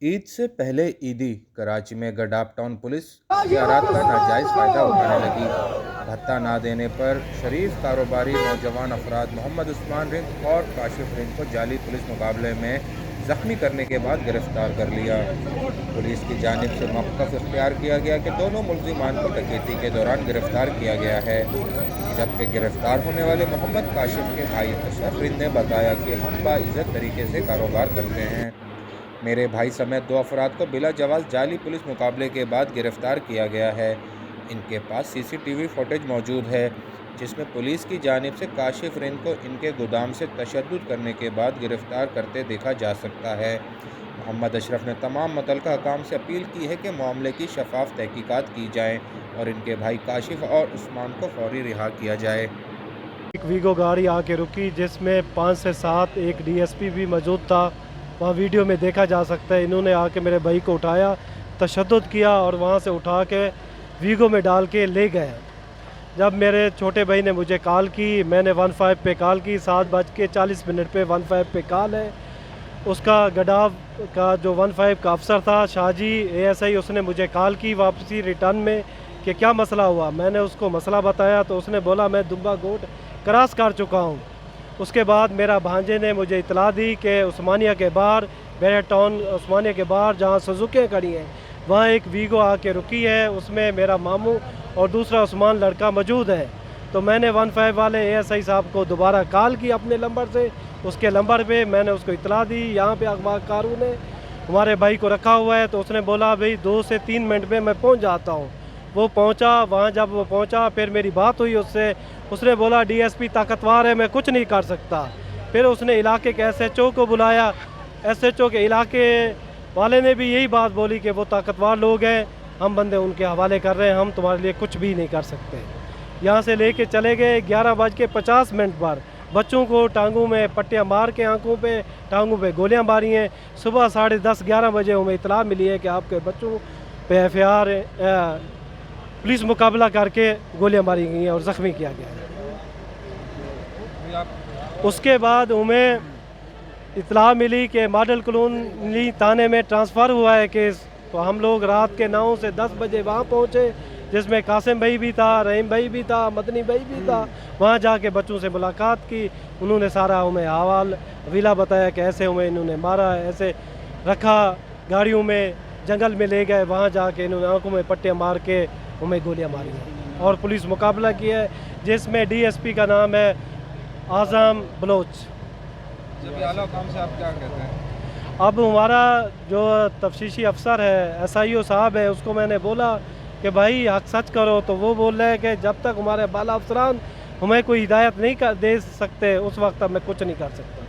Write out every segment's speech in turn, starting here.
عید سے پہلے عیدی کراچی میں گڈاپ ٹاؤن پولیس اختیارات کا ناجائز فائدہ اٹھانے لگی۔ بھتہ نہ دینے پر شریف کاروباری نوجوان افراد محمد عثمان رنگ اور کاشف رنگ کو جعلی پولیس مقابلے میں زخمی کرنے کے بعد گرفتار کر لیا۔ پولیس کی جانب سے موقف اختیار کیا گیا کہ دونوں ملزمان کو ڈکیتی کے دوران گرفتار کیا گیا ہے، جبکہ گرفتار ہونے والے محمد کاشف کے بھائی اشرف رنگ نے بتایا کہ ہم باعزت طریقے سے کاروبار کرتے ہیں۔ میرے بھائی سمیت 2 افراد کو بلا جواز جعلی پولیس مقابلے کے بعد گرفتار کیا گیا ہے۔ ان کے پاس سی سی ٹی وی فوٹیج موجود ہے، جس میں پولیس کی جانب سے کاشف رند کو ان کے گودام سے تشدد کرنے کے بعد گرفتار کرتے دیکھا جا سکتا ہے۔ محمد اشرف نے تمام متعلقہ حکام سے اپیل کی ہے کہ معاملے کی شفاف تحقیقات کی جائیں اور ان کے بھائی کاشف اور عثمان کو فوری رہا کیا جائے۔ ایک ویگو گاڑی آ کے رکی جس میں 5 سے 7 ایک ڈی ایس پی بھی موجود تھا، وہاں ویڈیو میں دیکھا جا سکتا ہے۔ انہوں نے آ کے میرے بھائی کو اٹھایا، تشدد کیا اور وہاں سے اٹھا کے ویگو میں ڈال کے لے گئے۔ جب میرے چھوٹے بھائی نے مجھے کال کی، میں نے 15 پہ کال کی، 7:40 پہ 15 پہ کال ہے۔ اس کا گڈاف کا جو 15 کا افسر تھا شاہ جی ASI، اس نے مجھے کال کی واپسی ریٹرن میں کہ کیا مسئلہ ہوا۔ میں نے اس کو مسئلہ بتایا تو اس نے بولا میں دمبا گوٹ کراس کر چکا ہوں۔ اس کے بعد میرا بھانجے نے مجھے اطلاع دی کہ عثمانیہ کے باہر، بیرٹ ٹاؤن عثمانیہ کے باہر جہاں سزوکیاں کھڑی ہیں، وہاں ایک ویگو آ کے رکی ہے، اس میں میرا ماموں اور دوسرا عثمان لڑکا موجود ہے۔ تو میں نے 15 والے ASI صاحب کو دوبارہ کال کی اپنے نمبر سے، اس کے نمبر پہ میں نے اس کو اطلاع دی یہاں پہ اغوا کاروں نے ہمارے بھائی کو رکھا ہوا ہے۔ تو اس نے بولا بھئی 2 سے 3 منٹ میں میں پہنچ جاتا ہوں۔ وہ پہنچا، وہاں جب وہ پہنچا پھر میری بات ہوئی اس سے، اس نے بولا DSP طاقتور ہے، میں کچھ نہیں کر سکتا۔ پھر اس نے علاقے کے SHO کو بلایا، SHO کے علاقے والے نے بھی یہی بات بولی کہ وہ طاقتور لوگ ہیں، ہم بندے ان کے حوالے کر رہے ہیں، ہم تمہارے لیے کچھ بھی نہیں کر سکتے۔ یہاں سے لے کے چلے گئے 11:50 پر۔ بچوں کو ٹانگوں میں پٹیاں مار کے آنکھوں پہ، ٹانگوں پہ گولیاں ماری ہیں۔ صبح 10:30 11 بجے ہمیں اطلاع ملی ہے کہ آپ کے بچوں پہ FIR پولیس مقابلہ کر کے گولیاں ماری گئی ہیں اور زخمی کیا گیا ہے۔ اس کے بعد ہمیں اطلاع ملی کہ ماڈل کالونی تھانے میں ٹرانسفر ہوا ہے کیس، تو ہم لوگ رات کے 9 سے 10 بجے وہاں پہنچے، جس میں قاسم بھائی بھی تھا، رحیم بھائی بھی تھا، مدنی بھائی بھی تھا۔ وہاں جا کے بچوں سے ملاقات کی، انہوں نے سارا ہمیں حوالہ بتایا کہ ایسے ہمیں انہوں نے مارا، ایسے رکھا، گاڑیوں میں جنگل میں لے گئے، وہاں جا کے انہوں نے آنکھوں میں پٹیاں مار کے ہمیں گولیاں ماری ہیں اور پولیس مقابلہ کیا ہے، جس میں DSP کا نام ہے اعظم بلوچ۔ جب اعلیٰ حکام سے آپ کیا کہتے ہیں؟ اب ہمارا جو تفتیشی افسر ہے SIO صاحب ہے، اس کو میں نے بولا کہ بھائی حق سچ کرو، تو وہ بول رہے ہیں کہ جب تک ہمارے بالا افسران ہمیں کوئی ہدایت نہیں دے سکتے اس وقت تک میں کچھ نہیں کر سکتا۔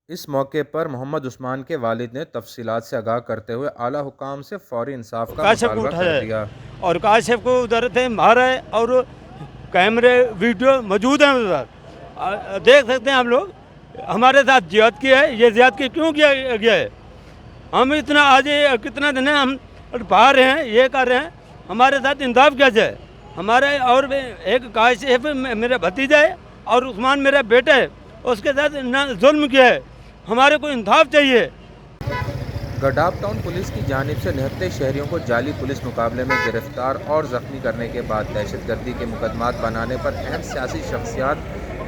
اس موقع پر محمد عثمان کے والد نے تفصیلات سے آگاہ کرتے ہوئے اعلیٰ حکام سے فوری انصاف کا مطالبہ کر دیا۔ اور کاشف کو ادھر تھے مارا ہے اور کیمرے ویڈیو موجود ہیں ادھر، دیکھ سکتے ہیں آپ لوگ۔ ہمارے ساتھ زیادتی کی ہے، یہ زیادتی کیوں کیا گیا ہے؟ ہم اتنا آج کتنا دن ہے ہم باہر ہیں، یہ کر رہے ہیں، ہمارے ساتھ انصاف کیا جائے؟ ہمارے اور ایک کاشف میرا بھتیجا ہے اور عثمان میرا بیٹا ہے، اس کے ساتھ ظلم کیا ہے، ہمارے کو انصاف چاہیے۔ گڈاپ ٹاؤن پولیس کی جانب سے نہتے شہریوں کو جعلی پولیس مقابلے میں گرفتار اور زخمی کرنے کے بعد دہشت گردی کے مقدمات بنانے پر اہم سیاسی شخصیات،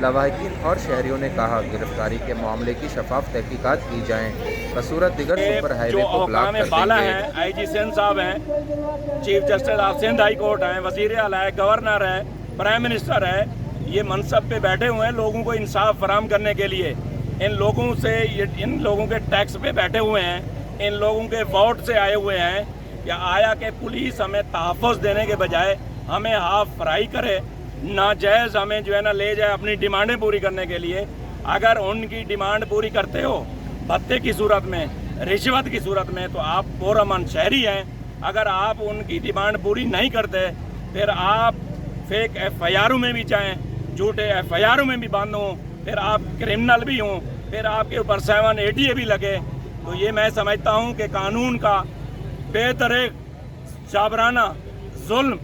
لواحقین اور شہریوں نے کہا گرفتاری کے معاملے کی شفاف تحقیقات کی جائیں، بصورت دیگر سپر ہائی وے کو بلاک کر دیں گے۔ IG سندھ صاحب ہیں، chief justice of Sindh high court ہیں، وزیر اعلیٰ ہے، گورنر ہے، پرائم منسٹر ہے، یہ منصب پہ بیٹھے ہوئے ہیں لوگوں کو انصاف فراہم کرنے کے لیے۔ ان لوگوں سے، ان لوگوں کے ٹیکس پہ بیٹھے ہوئے ہیں، ان لوگوں کے ووٹ سے آئے ہوئے ہیں کہ آیا کہ پولیس ہمیں تحفظ دینے کے بجائے ہمیں ہاف فرائی کرے، ناجائز ہمیں جو ہے نا لے جائے اپنی ڈیمانڈیں پوری کرنے کے لیے۔ اگر ان کی ڈیمانڈ پوری کرتے ہو بھتے کی صورت میں، رشوت کی صورت میں، تو آپ پرامن شہری ہیں۔ اگر آپ ان کی ڈیمانڈ پوری نہیں کرتے پھر آپ فیک FIR میں بھی جائیں، جھوٹے FIR میں بھی بند ہوں، پھر آپ کرمنل بھی ہوں، پھر آپ کے اوپر 780 بھی لگے، تو یہ میں سمجھتا ہوں کہ قانون کا بے طریق جابرانہ ظلم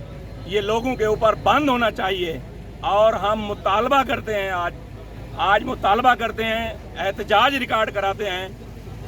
یہ لوگوں کے اوپر بند ہونا چاہیے۔ اور ہم مطالبہ کرتے ہیں، آج مطالبہ کرتے ہیں، احتجاج ریکارڈ کراتے ہیں